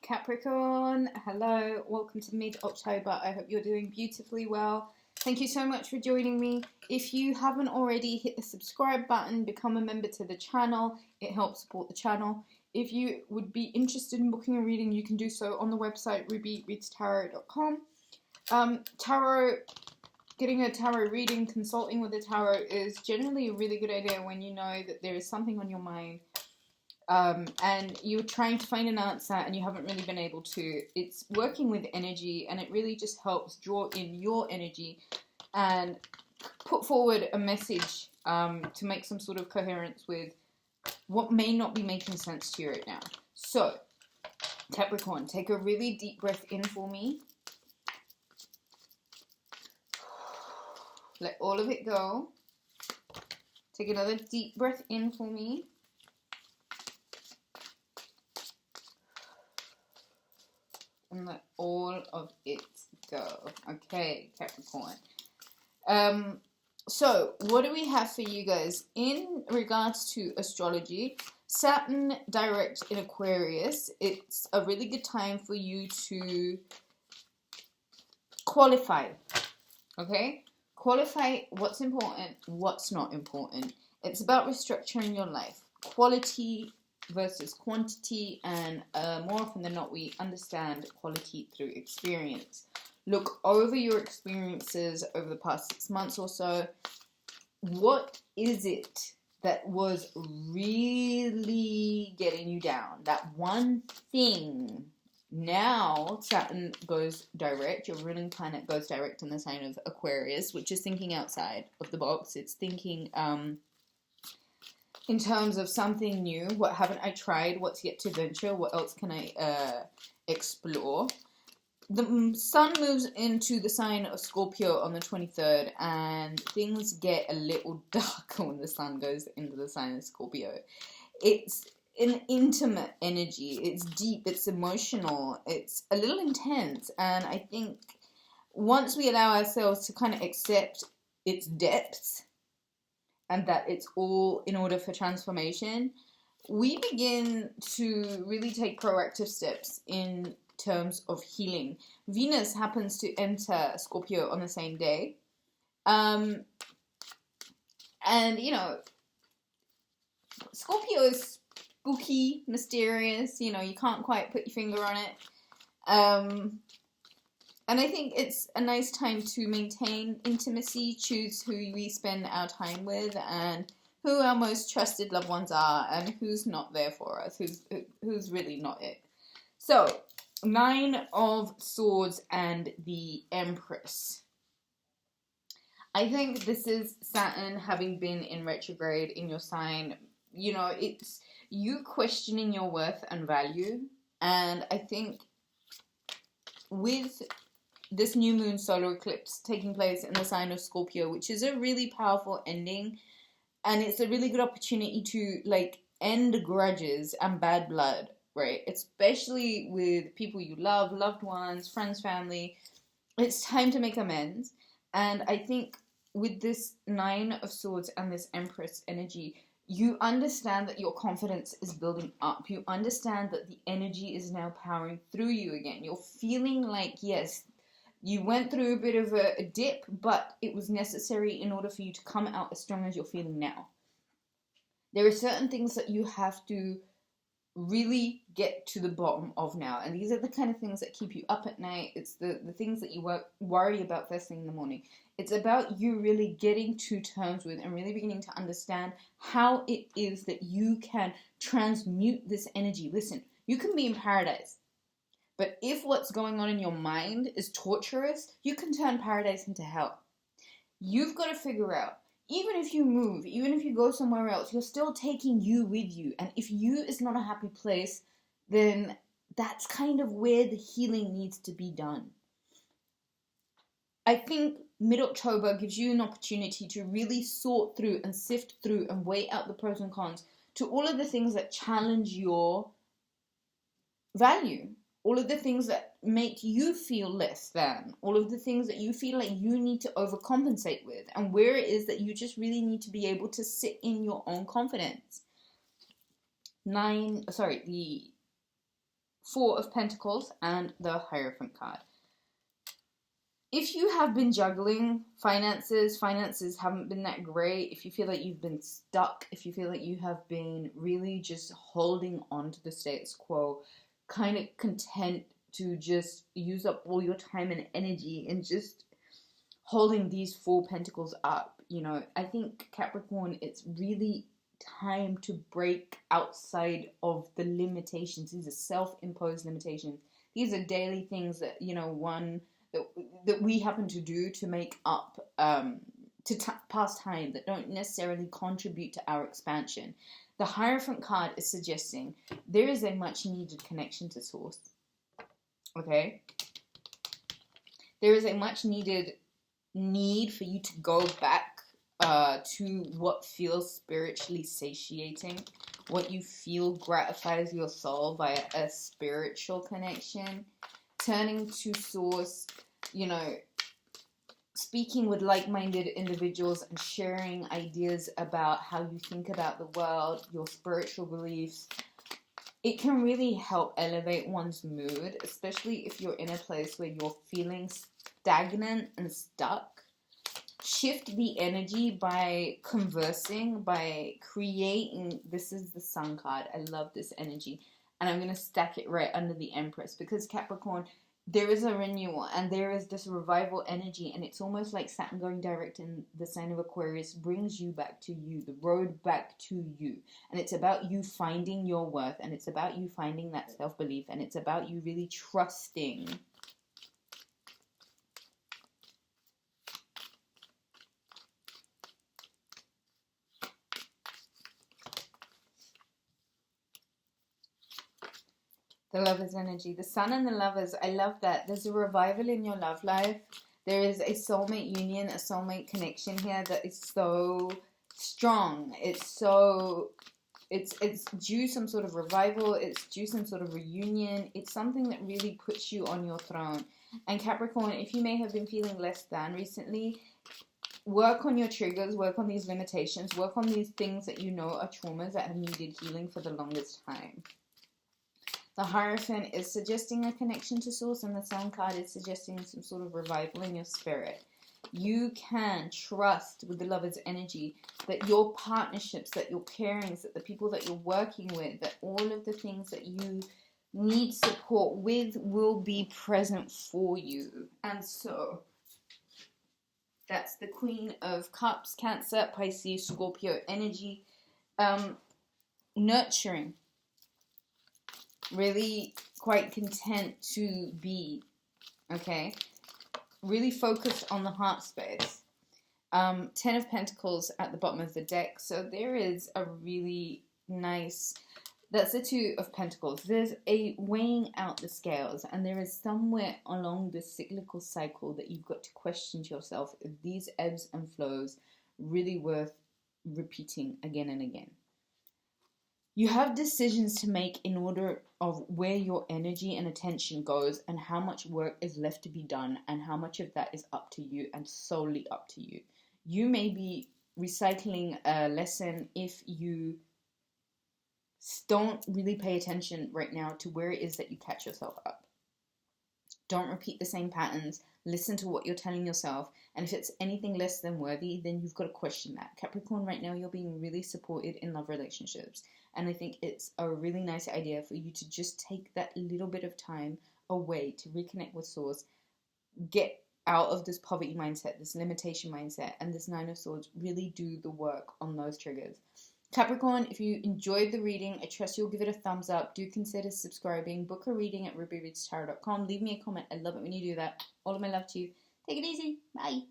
Capricorn, hello, welcome to mid-October. I hope you're doing beautifully well. Thank you so much for joining me. If you haven't already, hit the subscribe button, become a member to the channel. It helps support the channel. If you would be interested in booking a reading, you can do so on the website rubyreadstarot.com. Getting a tarot reading, consulting with a tarot is generally a really good idea when you know that there is something on your mind and you're trying to find an answer and you haven't really been able to. It's working with energy, and it really just helps draw in your energy and put forward a message to make some sort of coherence with what may not be making sense to you right now. So, Capricorn, take a really deep breath in for me. Let all of it go. Take another deep breath in for me. And let all of it go. Okay, Capricorn. So, what do we have for you guys? In regards to astrology, Saturn direct in Aquarius, it's a really good time for you to qualify. Okay? Qualify what's important, what's not important. It's about restructuring your life. Quality versus quantity, and more often than not, we understand quality through experience. Look over your experiences over the past 6 months or so. What is it that was really getting you down? That one thing. Now, Saturn goes direct. Your ruling planet goes direct in the sign of Aquarius, which is thinking outside of the box. It's thinking in terms of something new. What haven't I tried? What's yet to venture? What else can I explore? The sun moves into the sign of Scorpio on the 23rd, and things get a little darker when the sun goes into the sign of Scorpio. It's an intimate energy. It's deep. It's emotional. It's a little intense, and I think once we allow ourselves to kind of accept its depths, and that it's all in order for transformation, we begin to really take proactive steps in terms of healing. Venus happens to enter Scorpio on the same day. And, you know, Scorpio is spooky, mysterious. You know, you can't quite put your finger on it. And I think it's a nice time to maintain intimacy, choose who we spend our time with, and who our most trusted loved ones are, and who's not there for us, who's really not it. So, 9 of Swords and the Empress. I think this is Saturn having been in retrograde in your sign. You know, it's you questioning your worth and value. And I think with this new moon solar eclipse taking place in the sign of Scorpio, which is a really powerful ending, and it's a really good opportunity to like end grudges and bad blood, right? Especially with people you love, loved ones, friends, family. It's time to make amends. And I think with this 9 of Swords and this Empress energy, you understand that your confidence is building up. You understand that the energy is now powering through you again. You're feeling like, yes, you went through a bit of a dip, but it was necessary in order for you to come out as strong as you're feeling now. There are certain things that you have to really get to the bottom of now. And these are the kind of things that keep you up at night. It's the things that you worry about first thing in the morning. It's about you really getting to terms with and really beginning to understand how it is that you can transmute this energy. Listen, you can be in paradise. But if what's going on in your mind is torturous, you can turn paradise into hell. You've got to figure out, even if you move, even if you go somewhere else, you're still taking you with you. And if you is not a happy place, then that's kind of where the healing needs to be done. I think mid-October gives you an opportunity to really sort through and sift through and weigh out the pros and cons to all of the things that challenge your value. All of the things that make you feel less than, all of the things that you feel like you need to overcompensate with, and where it is that you just really need to be able to sit in your own confidence. The Four of Pentacles, and the Hierophant card. If you have been juggling finances haven't been that great, if you feel like you've been stuck, if you feel like you have been really just holding on to the status quo, kind of content to just use up all your time and energy and just holding these four pentacles up, you know, I think Capricorn, it's really time to break outside of the limitations. These are self-imposed limitations. These are daily things that, you know, that we happen to do to make up to pass time, that don't necessarily contribute to our expansion. The Hierophant card is suggesting there is a much needed connection to Source. Okay? There is a much needed need for you to go back to what feels spiritually satiating, what you feel gratifies your soul via a spiritual connection. Turning to Source, you know, speaking with like-minded individuals and sharing ideas about how you think about the world, your spiritual beliefs, it can really help elevate one's mood, especially if you're in a place where you're feeling stagnant and stuck. Shift the energy by conversing, by creating. This is the Sun card. I love this energy. And I'm going to stack it right under the Empress, because Capricorn, there is a renewal and there is this revival energy, and it's almost like Saturn going direct in the sign of Aquarius brings you back to you, the road back to you. And it's about you finding your worth, and it's about you finding that self-belief, and it's about you really trusting the Lovers energy. The Sun and the Lovers, I love that. There's a revival in your love life. There is a soulmate union, a soulmate connection here that is so strong. It's due some sort of revival. It's due some sort of reunion. It's something that really puts you on your throne. And Capricorn, if you may have been feeling less than recently, work on your triggers, work on these limitations, work on these things that you know are traumas that have needed healing for the longest time. The Hierophant is suggesting a connection to Source, and the Sun card is suggesting some sort of revival in your spirit. You can trust with the Lover's energy that your partnerships, that your pairings, that the people that you're working with, that all of the things that you need support with will be present for you. And so that's the Queen of Cups, Cancer, Pisces, Scorpio energy. Nurturing. Really quite content to be, okay? Really focused on the heart space. 10 of Pentacles at the bottom of the deck. So there is a really nice, that's the 2 of Pentacles. There's a weighing out the scales, and there is somewhere along this cyclical cycle that you've got to question to yourself if these ebbs and flows really worth repeating again and again. You have decisions to make in order of where your energy and attention goes, and how much work is left to be done, and how much of that is up to you and solely up to you. You may be recycling a lesson if you don't really pay attention right now to where it is that you catch yourself up. Don't repeat the same patterns. Listen to what you're telling yourself. And if it's anything less than worthy, then you've got to question that. Capricorn, right now, you're being really supported in love relationships. And I think it's a really nice idea for you to just take that little bit of time away to reconnect with Source. Get out of this poverty mindset, this limitation mindset, and this 9 of Swords. Really do the work on those triggers. Capricorn, if you enjoyed the reading, I trust you'll give it a thumbs up. Do consider subscribing. Book a reading at rubyreadstarot.com. Leave me a comment. I love it when you do that. All of my love to you. Take it easy. Bye.